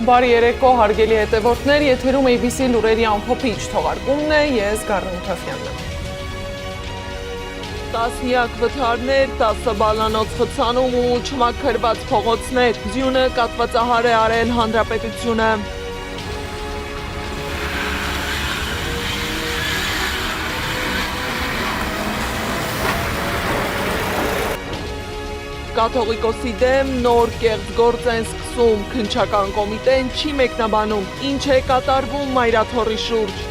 Բարի երեկո, հարգելի հետևորդներ, եթերում ABC լուրերի ամփոփիչ թողարկումն է, ես Գառնիկ Թաֆյանն եմ։ Տասնյակ վթարներ, 10 բալանոց խցանում ու չմաքրված փողոցներ, ձյունը կատվածահար է արել հանրապետությունը։ Կաթողիկոսի դեմ նոր կեղծ գործ են սկսում, քննչական կոմիտեն չի մեկնաբանում, ինչ է կատարվում Մայրաթոռի շուրջ։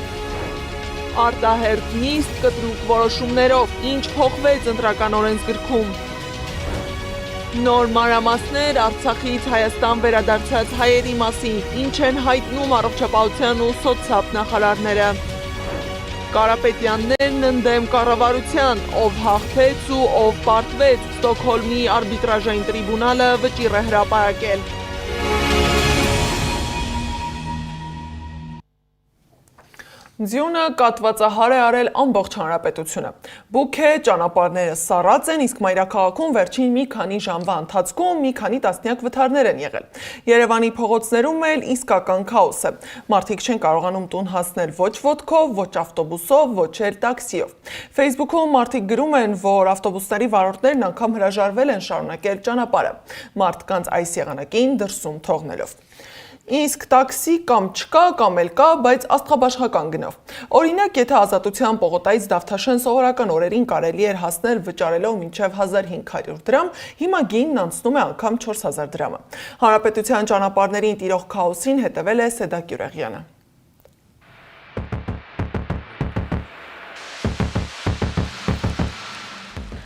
Արտահերթ նիստ կտրուկ որոշումներով, ինչ փոխվեց ընտրական օրենսգրքում։ Նոր մանրամասներ Արցախից Հայաստան վերադարձած հայերի մասին, ինչ են հայտնում առողջապահության ու սոցապ նախարարները։ Կարապետյաններն ընդդեմ կառավարության, ով հաղթեց ու ով պարտվեց, Ստոկհոլմի արբիտրաժային տրիբունալը վճիռ է հրապարակել։ Ձյունը կատվածահար է արել ամբողջ հանրապետությունը։ Բուքե ճանապարհները սառած են, իսկ մայրաքաղաքում վերջին մի քանի ժամվա ընթացքում մի քանի տասնյակ վթարներ են եղել։ Երևանի փողոցներում էլ իսկական քաոս է։ Մարդիկ չեն կարողանում տուն հասնել ոչ ոտքով, ոչ ավտոբուսով, ոչ էլ տաքսիով։ Facebook-ում մարդիկ գրում են, որ ավտոբուսների վարորդներն անգամ հրաժարվել են շարունակել ճանապարհը, մարդկանց այս եղանակին դրսում թողնելով։ Իսկ տաքսի կամ չկա, կամ էլ կա, բայց աստղաբաշխական գնով։ Օրինակ, եթե Ազատության պողոտայից Դավթաշեն սովորական օրերին կարելի էր հասնել վճարելով մինչև 1500 դրամ, հիմա գինն անցնում է անգամ 4000 դրամը։ Հանրապետության ճանապարհներին տիրող քաոսին հետևել է Սեդա Գյուրեղյանը։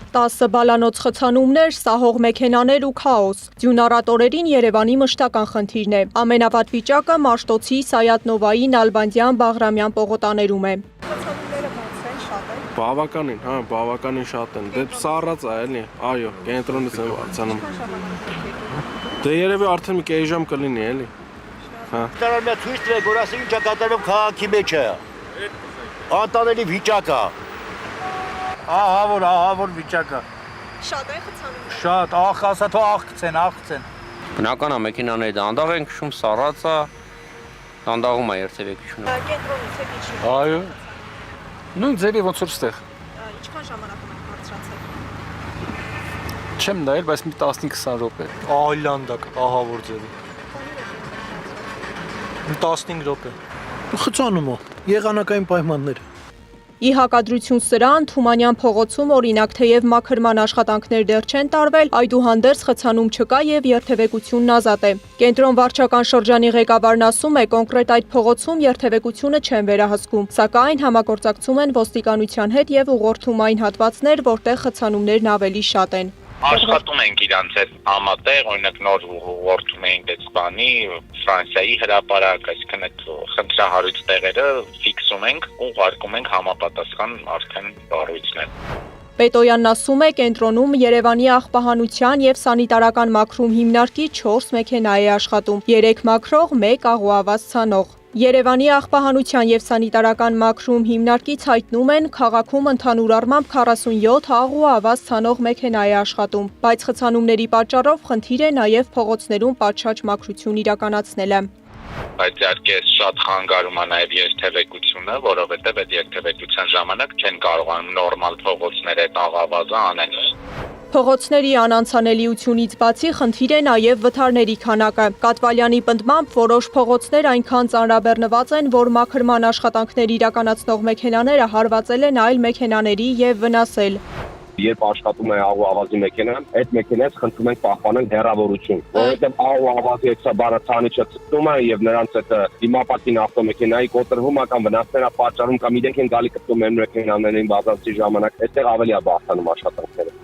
10 բալանոց խցանումներ, սահող մեքենաներ ու քաոս։ Ձյունառատ օրերին Երևանի մշտական խնդիրն է։ Ամենավատ վիճակը Մաշտոցի, Սայաթ-Նովայի, Նալբանդյան, Բաղրամյան պողոտաներում է։ Խցանումները ո՞նց են, շատ են։ Բավականին, բավականին շատ են։ Դե սառած է, էլի։ Այո, կենտրոնից են վարձանում։ Դե երևի արդեն մի կես ժամ կլինի, էլի։ Տարօրինակ ցույց տվեք, որ ասենք ինչ է կատարվում քաղաքի մեջ է։ Անտանելի վիճակ է։ Ահավոր վիճակը։ Շատ են խցանումները։ Շատ, ասա թող աղքցեն։ Բնական է, մեքենաները դանդաղ են քշում, սառած է, դանդաղում է երթևեկությունը։ Կենտրոնից եք իջնում։ Այո։ Նույն ձևի ոնց որ ստեղ։ Ինչքան ժամանակում եք բարձրացել։ Չեմ նայել, բայց մի 15-20 րոպե։ Այլանդակ, ահավոր ձևի։ 15 րոպե։ Խցանում է, եղանակային պայմաններ։ Ի հակադրություն սրան, Թումանյան փողոցում օրինակ թեև մաքրման աշխատանքներ դեռ չեն տարվել, այդուհանդերձ խցանում չկա եւ երթևեկությունն ազատ է։ Կենտրոն վարչական շրջանի ղեկավարն ասում է, կոնկրետ այդ փողոցում երթևեկությունը չեն վերահսկում, սակայն համագործակցում են ոստիկանության հետ եւ ուղղորդում այն հատվածներ, որտեղ խցանումներն ավելի շատ են։ Աշխատում ենք իրանց հետ համատեղ, օրինակ նոր ուղղորդում ենք Էսպանի, Ֆրանսիայի հրապարակ, այսինքն այդ խնդրահարույց տեղերը ֆիքսում ենք, ուղարկում ենք համապատասխան արդեն կառույցներ։ Պետոյանն ասում է, կենտրոնում Երևանի աղբահանության եւ սանիտարական մաքրում հիմնարկի 4 մեքենա է աշխատում, 3 մաքրող, 1 աղուավազ ցանող։ Երևանի աղբահանության եւ սանիտարական մաքրում հիմնարկից հայտնում են, քաղաքում ընդհանուր առմամբ 47 աղ ու ավազ ցանող մեքենա է աշխատում, բայց խցանումների պատճառով խնդիր է նաեւ փողոցներում պատշաճ մաքրություն իրականացնելը։ Բայց իհարկե շատ խանգարում է նաեւ երթևեկությունը, որովհետեւ այդ երթևեկության ժամանակ չեն կարողանում նորմալ փողոցներ այդ աղավազը անել։ Փողոցների անանցանելիությունից բացի խնդիր է նաև վթարների քանակը։ Կատվալյանի պնդմամբ որոշ փողոցներ այնքան ծանրաբեռնված են, որ մաքրման աշխատանքներ իրականացնող մեքենաները հարվածել են այլ մեքենաների եւ վնասել։ Երբ աշխատում է աղ ու ավազի մեքենան, այդ մեքենայից խնդրում ենք պահպանել հեռավորություն, որովհետև աղ ու ավազի էքսաբարը ցանիչը ցտում է եւ նրանց այդ դիմապակին ավտոմեքենայի կոտրվում է կամ վնասներ է պատճառում կամ իրենք են գալի կպտում են մեքենաներին բազացի ժամանակ, այստեղ ավելի է բախտանում աշխատանքները։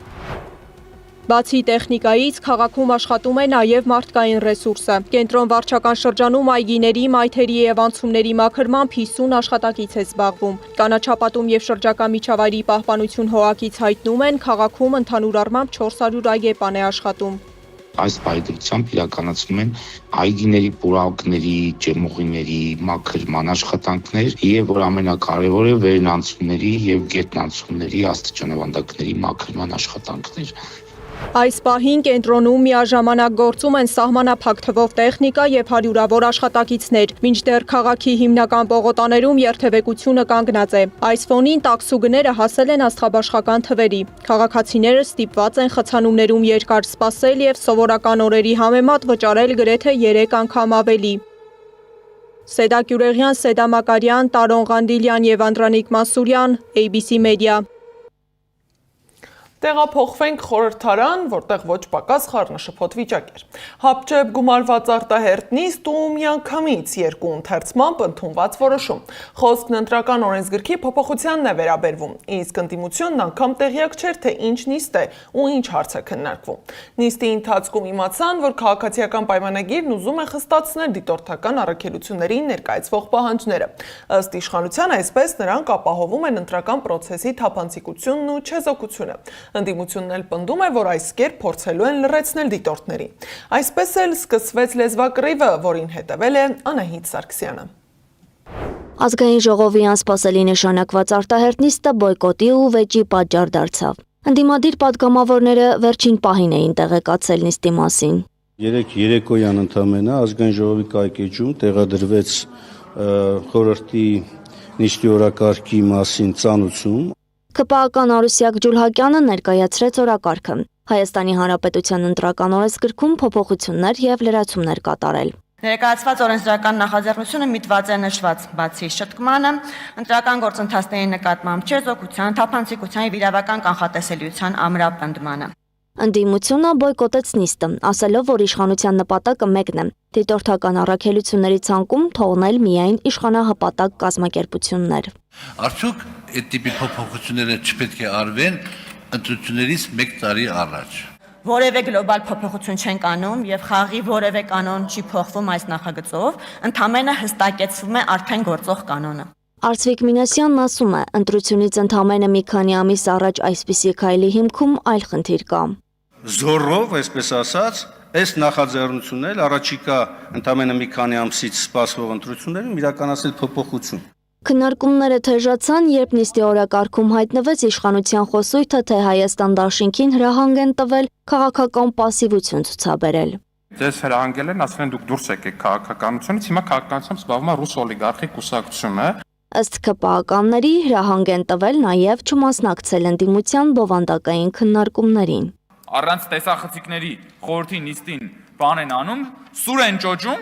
Բացի տեխնիկայից, քաղաքում աշխատում է նաև մարդկային ռեսուրսը։ Կենտրոն վարչական շրջանում այգիների, մայթերի եւ անցումների մաքրմամբ 50 աշխատակից է զբաղվում։ Կանաչապատում եւ շրջակա միջավայրի պահպանություն հողակից հայտնում են, քաղաքում ընդհանուր առմամբ 400 այգեպան է աշխատում։ Այս պայծրությամբ իրականացնում են այգիների, պուրակների, ջերմուղիների մաքրման աշխատանքներ եւ որ ամենակարևորը վերնանցումների եւ գետնանցումների աստիճանավանդակների մաքրման աշխատանքներ։ Այս պահին կենտրոնում միաժամանակ գործում են սահմանափակ թվով տեխնիկա եւ հարյուրավոր աշխատակիցներ, մինչդեռ քաղաքի հիմնական պողոտաներում երթևեկությունը կանգնած է։ Այս ֆոնին տաքսուգները հասել են աստղաբաշխական թվերի։ Քաղաքացիները ստիպված են խցանումներում երկար սպասել եւ սովորական օրերի համեմատ վճարել գրեթե 3 անգամ ավելի։ Սեդա Գյուրեղյան, Սեդա Մակարյան, Տարոն Ղանդիլյան եւ Անդրանիկ Մասուրյան, ABC Media։ Տեղափոխվենք խորհրդարան, որտեղ ոչ պակաս խառնաշփոթ վիճակ էր։ Հապճեպ գումարված արտահերտ նիստ ու միանգամից երկու ընթերցմամբ ընդունված որոշում։ Խոսքն ընտրական օրենսգրքի փոփոխությանն է վերաբերվում, իսկ ընդդիմությունն անգամ տեղյակ չէր, թե ինչ նիստ է ու ինչ հարց է քննարկվում։ Նիստի ընթացքում իմացան, որ քաղաքացիական պայմանագիրն ուզում է խստացնել դիտորդական առաքելություններին ներկայացվող պահանջները։ Ըստ իշխանության այսպես նրանք ապահովում են ընտրական պրոցեսի թափանցիկությունն ու չեզոքությունը։ Ընդդիմությունն էլ պնդում է, որ այս կերպ փորձելու են լրացնել դիտորդների։ Այսպես էլ սկսվեց լեզվակռիվը, որին հետևել է Անահիտ Սարգսյանը։ Ազգային ժողովի անսպասելի նշանակված արտահերտ նիստը բոյկոտի ու վեճի պատճառ դարձավ։ Ընդդիմադիր պատգամավորները վերջին պահին էին տեղեկացել նիստի մասին։ Երեկոյան ընդամենը Ազգային ժողովի կայքեջում տեղադրվեց խորհրդի նիստի օրակարգի մասին ծանուցում։ ԿՊԱ-ական Արուսյակ Ջուլհակյանը ներկայացրեց օրակարգը։ Հայաստանի Հանրապետության ընտրական օրենսգրքում փոփոխություններ եւ լրացումներ կատարել։ Ներկայացված օրենսդրական նախաձեռնությունը միտված է նշված բացի շտկմանը, ընտրական գործընթացների նկատմամբ չեզոքության, թափանցիկության եւ իրավական կանխատեսելիության ամրապնդմանը։ Ընդդիմությունը բոյկոտեց նիստը, ասելով, որ իշխանության նպատակը մեկն է՝ դիտորդական առաքելությունների ցանկում թողնել միայն իշխանահպատակ կազմակերպություններ։ Արդյոք այդ տիպի փոփոխությունները չպետք է արվեն ընտրություններից 1 տարի առաջ։ Որևէ գլոբալ փոփոխություն չենք անում եւ խաղի որևէ կանոն չի փոխվում այս նախագծով, ընդհանրապես հստակեցվում է արդեն գործող կանոնը։ Արծվիկ Մինասյանն ասում է, ընտրությունից ընդամենը մի քանի ամիս առաջ այսպիսի քայլի հիմքում այլ խնդիր կա։ Զորով, այսպես ասած, այս նախաձեռնությունն էլ առաջիկա ընդամենը մի քանի ամսից սպասվող ընտրություններում իրականացնել փոփոխություն։ Քննարկումները թեժացան, երբ նիստի օրակարգում հայտնվեց իշխանության խոսույթը, թե Հայաստան դաշինքին հրահանգ են տվել քաղաքական պասիվություն ցուցաբերել։ Ձեզ հրահանգել են, ասել են դուք դուրս եկեք քաղաքականությունից, հիմա քաղաքականությամբ զբաղվում է ռուս օլիգարխի կուսակցությունը։ Ըստ ԿՊԱ-ականների հրահանգ են տվել նաև չմասնակցել ընդդիմության բովանդակային քննարկումներին։ Առանց տեսախցիկների խորհրդի նիստին բան են անում, սուր են ճոճում,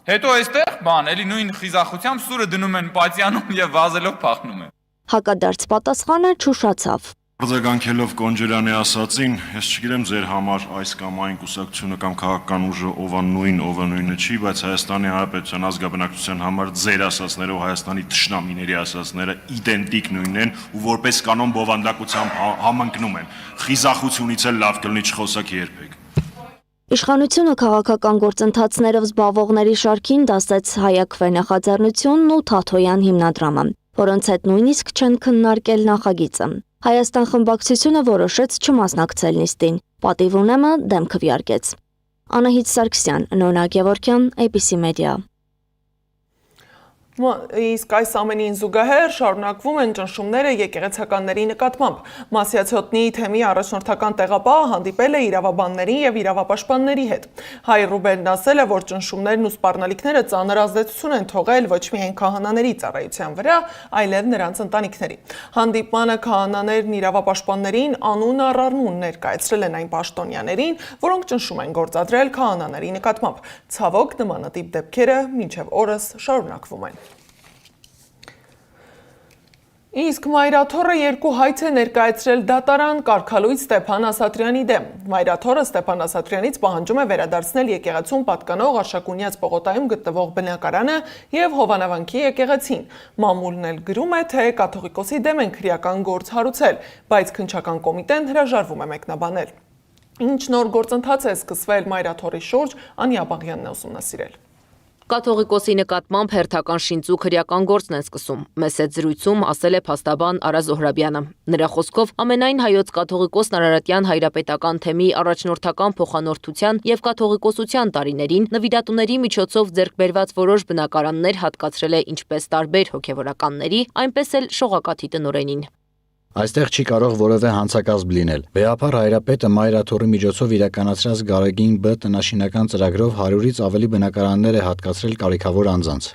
հետո այստեղ բան, էլի նույն խիզախությամբ սուրը դնում են պատյանում եւ վազելով փախնում են։ Հակադարձ պատասխանը չուշացավ։ Արձագանքելով Կոնջերյանի ասացին, ես չգիտեմ ձեր համար այս կամ այն կուսակցությունը կամ քաղաքական ուժը ով նույնը չի, բայց Հայաստանի Հանրապետության ազգաբնակչության համար ձեր ասածները ու Հայաստանի թշնամիների ասածները իդենտիկ նույնն են ու որպես կանոն բովանդակությամբ համընկնում են։ Խիզախությունից էլ լավ կլինի չխոսակ երբեք։ Իշխանությունը քաղաքական գործընթացներով զբաղվողների շարքին դասեց Հայաքվե նախաձեռնությունն ու Թաթոյան հիմնադրամը, որոնց հետ նույնիսկ չեն քննարկել նախագիծը։ Հայաստան խմբակցությունը որոշեց չմասնակցել նիստին, պատիվ ունեմը դեմ քվեարկեց։ Անահիտ Սարգսյան, Նորա Գևորգյան, ABC Media։ Իսկ այս ամենին զուգահեռ շարունակվում են ճնշումները եկեղեցականների նկատմամբ։ Մասյացյոտնի թեմի առաջնորդական տեղապահը հանդիպել է իրավաբանների եւ իրավապաշտպանների հետ։ Հայ Ռուբենն ասել է, որ ճնշումներն ու սպառնալիքները ծանր ազդեցություն են թողել ոչ միայն քահանաների ծառայության վրա, այլև նրանց ընտանիքների։ Հանդիպմանը քահանաներն իրավապաշտպաններին անուն առառնուն ներկայացրել են այն պաշտոնյաներին, որոնք ճնշում են գործադրել քահանաների նկատմամբ։ Ցավոք, նմանատիպ դեպքերը մինչև օրս շարունակվում են։ Իսկ Մայրաթորը երկու հայց է ներկայացրել դատարան կարգալույց Ստեփան Ասատրյանի դեմ։ Մայրաթորը Ստեփան Ասատրյանից պահանջում է վերադարձնել եկեղեցուն պատկանող Արշակունյաց պողոտայում գտնվող բնակարանը եւ Հովանավանքի եկեղեցին։ Մամուլն էլ գրում է, թե կաթողիկոսի դեմ են քրեական գործ հարուցել, բայց քննչական կոմիտեն հրաժարվում է մեկնաբանել։ Ինչ նոր գործընթաց է սկսվել Մայրաթորի շուրջ, Անի Աբաղյանն է ուսումնասիրել։ Կաթողիկոսի նկատմամբ հերթական շինծու քրեական գործն են սկսում։ Մեծ հետ զրույցում ասել է փաստաբան Արա Զոհրաբյանը։ Նրա խոսքով ամենայն հայոց կաթողիկոսն Արարատյան հայրապետական թեմի առաջնորդական փոխանորդության եւ կաթողիկոսության տարիներին նվիրատուների միջոցով ձեռք բերված որոշ բնակարաններ հատկացրել է ինչպես տարբեր հոգեվորականների, այնպես էլ շողակաթի տնօրենին։ Այստեղ չի կարող որևէ հանցակազմ լինել։ Վեհապար Հայրապետը Մայրաթորի միջոցով իրականացրած Գարեգին B տնաշինական ծրագրով 100-ից ավելի բնակարաններ է հատկացրել կարիքավոր անձանց։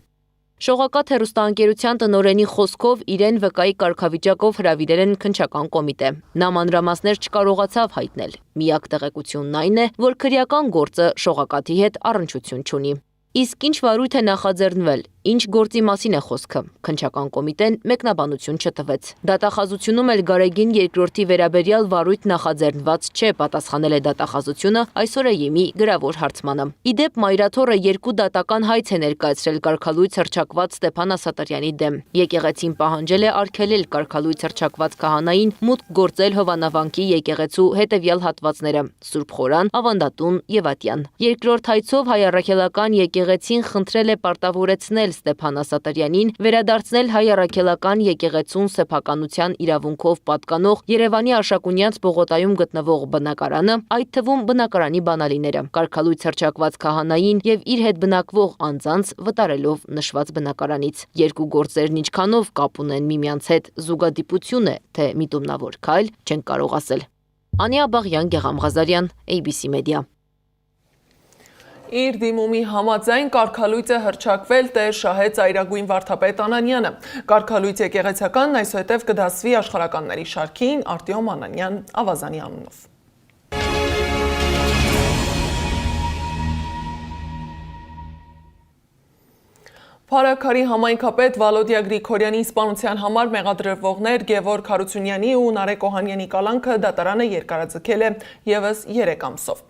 Շողակաթ հեռուստաընկերության տնօրենի խոսքով իրեն վկայի կարգավիճակով հրավիրել են քննչական կոմիտե։ Նա մանրամասներ չկարողացավ հայտնել։ Միակ տեղեկությունն այն է, որ քրեական գործը շողակաթի հետ առնչություն չունի։ Իսկ ինչ վարույթ է նախաձեռնվել, ինչ գործի մասին է խոսքը, քննչական կոմիտեն մեկնաբանություն չտվեց։ Դատախազությունում էլ Գարեգին երկրորդի վերաբերյալ վարույթ նախաձեռնված չէ, պատասխանել է դատախազությունը այսօր ԵՄ-ի գրավոր հարցմանը։ Իդեպ Մայրաթորը 2 դատական հայց է ներկայացրել կարգալույց հռչակված Ստեփան Ասատարյանի դեմ։ Եկեղեցին պահանջել է արգելել կարգալույց հռչակված քահանային մուտք գործել Հովանավանքի եկեղեցու հետևյալ հատվածները՝ Սուրբ Խորան, Ավանդատուն եւ Ատյան։ Երկրորդ հայցով Հայ Առաքելական եկեղեցին խնդրել է պարտավորեցնել Ստեփան Ասատարյանին վերադարձնել Հայ Առաքելական եկեղեցուն սեփականության իրավունքով պատկանող Երևանի Աշակունյաց Պողոտայում գտնվող բնակարանը, այդ թվում բնակարանի բանալիները, կարգալույց հռչակված քահանային եւ իր հետ բնակվող անձանց վտարելով նշված բնակարանից։ Երկու գործերն ինչքանով կապ ունեն միմյանց հետ զուգադիպություն է, թե միտումնավոր քայլ չեն կարող ասել։ Անիա Բաղյան, Գեգամ Ղազարյան, ABC Media։ Իր դիմումի համաձայն կարգալույց է հռչակվել Տեր Շահե Ծայրագույն վարդապետ Անանյանը։ Կարգալույց եկեղեցականն այսուհետև կդասվի աշխարհականների շարքին Արտյոմ Անանյան Ավազանի անունով։ Փարաքարի համայնքապետ Վալոդիա Գրիգորյանի սպանության համար մեղադրվողներ Գևորգ Հարությունյանի ու Նարեկ Օհանյանի կալանքը դատարանը երկարաձգել է ևս 3 ամսով։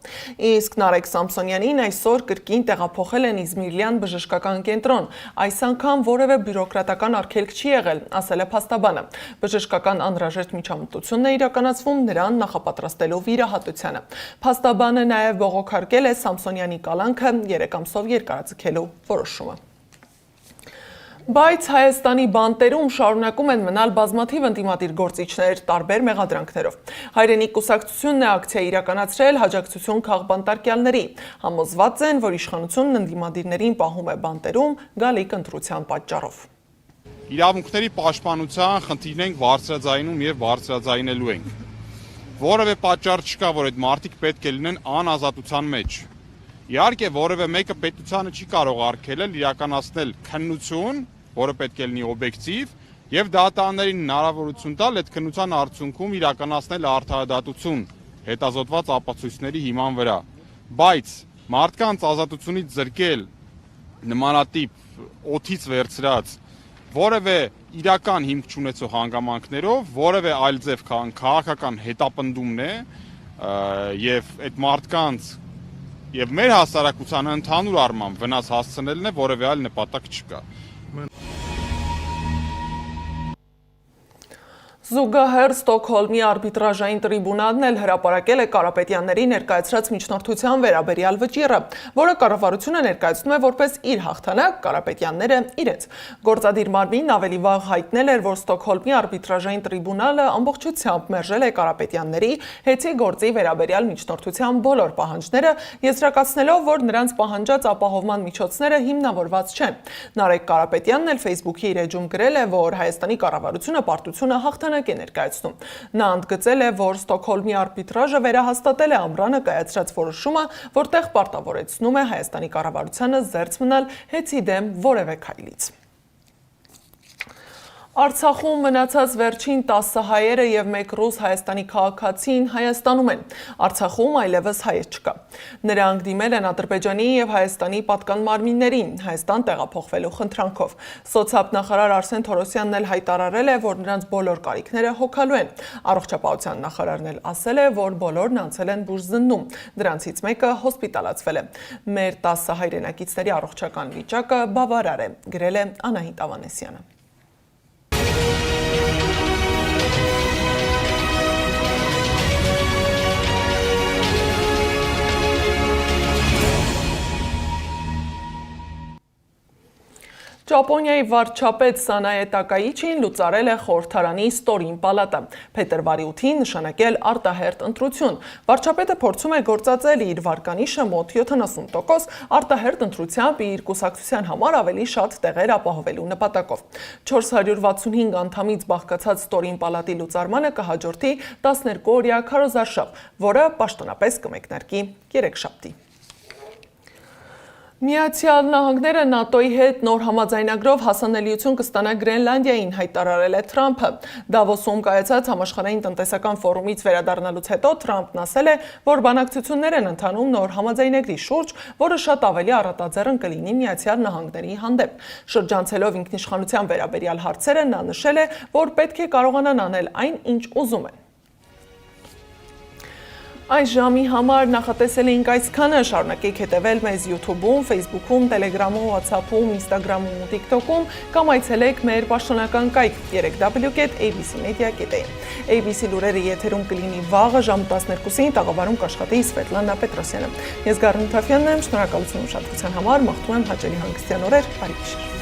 Իսկ Նարեկ Սամսոնյանին այսօր կրկին տեղափոխել են Իզմիրլյան բժշկական կենտրոն։ Այս անգամ որևէ բյուրոկրատական արգելք չի եղել, ասել է փաստաբանը։ Բժշկական անհրաժեշտ միջամտությունն է իրականացվում նրան նախապատրաստելու վիրահատությանը։ Փաստաբանը նաև բողոքարկել է Սամսոնյանի կալանքը 3 ամսով երկարաձգելու որոշումը։ Բայց Հայաստանի բանտերում շարունակում են մնալ բազմաթիվ ընդդիմադիր գործիչներ տարբեր մեղադրանքներով։ Հայրենիք կուսակցությունն է ակցիա իրականացրել հաջակցություն քաղբանտարկյալների։ Համոզված են, որ իշխանությունն ընդդիմադիրներին պահում է բանտերում գալիք ընտրության պատճառով։ Իրավունքների պաշտպանության խնդիրն ենք բարձրաձայնում եւ բարձրաձայնելու ենք։ Որևէ պատճառ չկա, որ այդ մարդիկ պետք է լինեն անազատության մեջ։ Իհարկե, որևէ մեկը պետությանը չի կարող արգելել իրականացնել քննություն, որը պետք է լինի օբյեկտիվ, եւ դատարաններին հնարավորություն տալ այդ քննության արդյունքում իրականացնել արդարադատություն հետազոտված ապացույցների հիման վրա։ Բայց մարդկանց ազատությունից զրկել նմանատիպ օդից վերցրած որևէ իրական հիմք չունեցող հանգամանքներով, որևէ այլ ձև քաղաքական հետապնդումն է եւ այդ մարդկանց Եվ մեր հասարակությանը ընդհանուր առմամբ վնաս հասցնելն է, որևէ այլ նպատակ չկա։ Զուգահեռ Ստոկհոլմի արբիտրաժային տրիբունալն էլ հրապարակել է Կարապետյանների ներկայացրած միջնորդության վերաբերյալ վճիռը, որը կառավարությունը ներկայացնում է որպես իր հաղթանակ, Կարապետյանները իրենց։ Գործադիր մարմինն ավելի վաղ հայտնել էր, որ Ստոկհոլմի արբիտրաժային տրիբունալը ամբողջությամբ մերժել է Կարապետյանների հետի գործի վերաբերյալ միջնորդության բոլոր պահանջները, եզրակացնելով, որ նրանց պահանջած ապահովման միջոցները հիմնավորված չեն։ Նարեկ Կարապետյանն էլ Facebook-ի իր էջում գրել է, որ Հայաստանի կառավարությունը պարտությունը հաղթանակ է ներկայացնում։ Նա ընդգծել է, որ Ստոկհոլմի արբիտրաժը վերահաստատել է ամռանը կայացրած որոշումը, որտեղ պարտավորեցնում է Հայաստանի կառավարությանը զերծ մնալ հետի դեմ որևէ քայլից։ Արցախում մնացած վերջին 10 հայերը եւ 1 ռուս Հայաստանի քաղաքացին Հայաստանում են։ Արցախում այլևս հայ չկա։ Նրանք դիմել են Ադրբեջանի եւ Հայաստանի պատկան մարմիններին Հայաստան տեղափոխվելու խնդրանքով։ Սոցիալ նախարար Արսեն Թորոսյանն էլ հայտարարել է, որ նրանց բոլոր կարիքները հոգալու են։ Առողջապահության նախարարն էլ ասել է, որ բոլորն անցել են բուժզննում։ Դրանցից մեկը հոսպիտալացվել է։ Մեր 10 հայրենակիցների առողջական վիճակը բավարար է, գրել է Անահիտ Ավանեսյանը։ Ճապոնիայի վարչապետ Սանայե Տակայիչին լուծարել է խորհրդարանի ստորին պալատը։ Փետրվարի 8-ին նշանակել արտահերթ ընտրություն։ Վարչապետը փորձում է գործածել իր վարկանիշը մոտ 70% արտահերթ ընտրությամբ իր կուսակցության համար ավելի շատ տեղեր ապահովելու նպատակով։ 465 անդամից բաղկացած ստորին պալատի լուծարմանը կհաջորդի 12-օրյա քարոզարշավ, որը պաշտոնապես կմեկնարկի երեքշաբթի։ Միացյալ Նահանգները ՆԱՏՕ-ի հետ նոր համաձայնագրով հասանելիություն կստանա Գրենլանդիային, հայտարարել է Թրամփը։ Դավոսում կայացած համաշխարհային տնտեսական ֆորումից վերադառնալուց հետո Թրամփն ասել է, որ բանակցություններ են ընթանում նոր համաձայնագրի շուրջ, որը շատ ավելի առատաձեռն կլինի Միացյալ Նահանգների հանդեպ։ Շրջանցելով ինքնիշխանության վերաբերյալ հարցերը, նա նշել է, որ պետք է կարողանան անել այն, ինչ ուզում են։ Այս ժամի համար նախատեսել էինք այսքանը, շարունակեք հետևել մեզ YouTube-ում, Facebook-ում, Telegram-ում, WhatsApp-ում, Instagram-ում ու TikTok-ում կամ այցելեք մեր պաշտոնական կայք www.abcmedia.am։ ABC լուրերը եթերում կլինի վաղը ժամը 12-ին, տաղավարում կաշխատի Սվետլանա Պետրոսյանը։ Ես Գառնիկ Թաֆյանն եմ, շնորհակալություն ուշադրության համար, մաղթում եմ հաճելի հանգստյան օրեր, բարի գիշեր։